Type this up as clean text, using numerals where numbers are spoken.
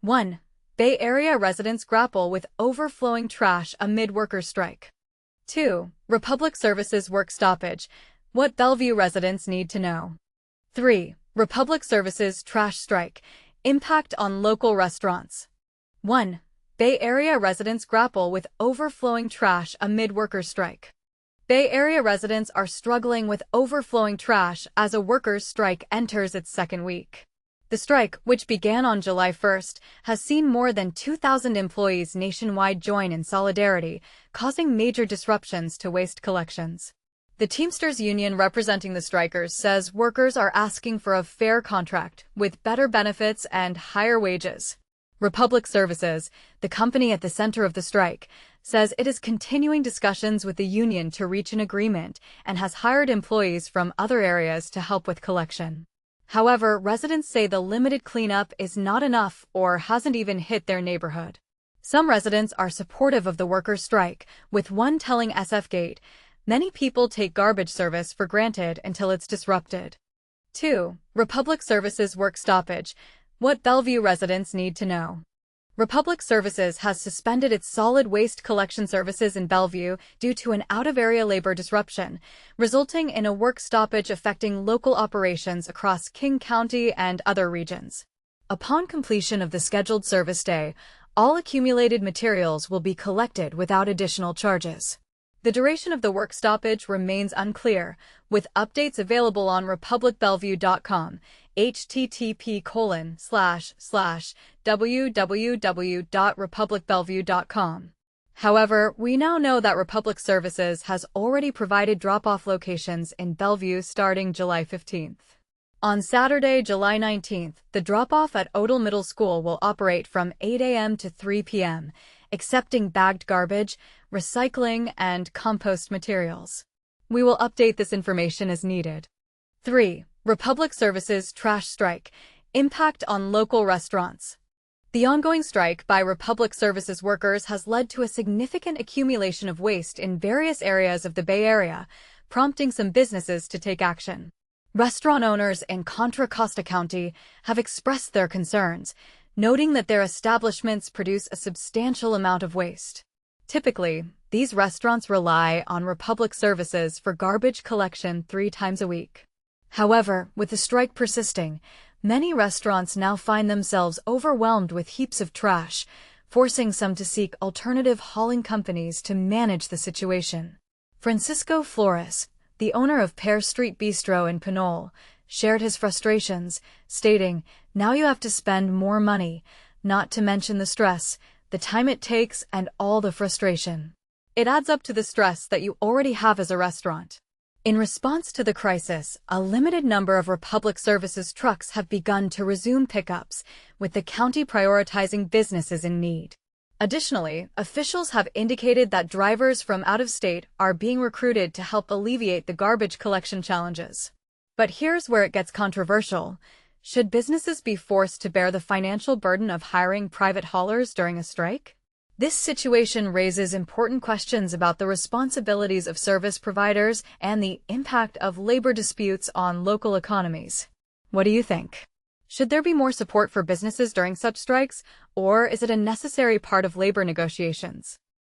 1. Bay Area residents grapple with overflowing trash amid workers' strike. 2. Republic Services work stoppage. What Bellevue residents need to know. 3. Republic Services trash strike. Impact on local restaurants. 1. Bay Area residents grapple with overflowing trash amid workers' strike. Bay Area residents are struggling with overflowing trash as a workers' strike enters its second week. The strike, which began on July 1st, has seen more than 2,000 employees nationwide join in solidarity, causing major disruptions to waste collections. The Teamsters union representing the strikers says workers are asking for a fair contract with better benefits and higher wages. Republic Services, the company at the center of the strike, says it is continuing discussions with the union to reach an agreement and has hired employees from other areas to help with collection. However, residents say the limited cleanup is not enough or hasn't even hit their neighborhood. Some residents are supportive of the workers' strike, with one telling SF Gate, "Many people take garbage service for granted until it's disrupted." 2. Republic Services work stoppage. What Bellevue residents need to know. Republic Services has suspended its solid waste collection services in Bellevue due to an out-of-area labor disruption, resulting in a work stoppage affecting local operations across King County and other regions. Upon completion of the scheduled service day, all accumulated materials will be collected without additional charges. The duration of the work stoppage remains unclear, with updates available on republicbellevue.com, http://www.republicbellevue.com. However, we now know that Republic Services has already provided drop-off locations in Bellevue starting July 15th. On Saturday, July 19th, the drop-off at Odell Middle School will operate from 8 a.m. to 3 p.m., accepting bagged garbage, recycling, and compost materials. We will update this information as needed. 3. Republic Services trash strike. Impact on local restaurants. The ongoing strike by Republic Services workers has led to a significant accumulation of waste in various areas of the Bay Area, prompting some businesses to take action. Restaurant owners in Contra Costa County have expressed their concerns, noting that their establishments produce a substantial amount of waste. Typically, these restaurants rely on Republic Services for garbage collection 3 times a week. However, with the strike persisting, many restaurants now find themselves overwhelmed with heaps of trash, forcing some to seek alternative hauling companies to manage the situation. Francisco Flores, the owner of Pear Street Bistro in Pinole, shared his frustrations, stating, "Now you have to spend more money, not to mention the stress, the time it takes, and all the frustration. It adds up to the stress that you already have as a restaurant." In response to the crisis, a limited number of Republic Services trucks have begun to resume pickups, with the county prioritizing businesses in need. Additionally, officials have indicated that drivers from out of state are being recruited to help alleviate the garbage collection challenges. But here's where it gets controversial. Should businesses be forced to bear the financial burden of hiring private haulers during a strike? This situation raises important questions about the responsibilities of service providers and the impact of labor disputes on local economies. What do you think? Should there be more support for businesses during such strikes, or is it a necessary part of labor negotiations?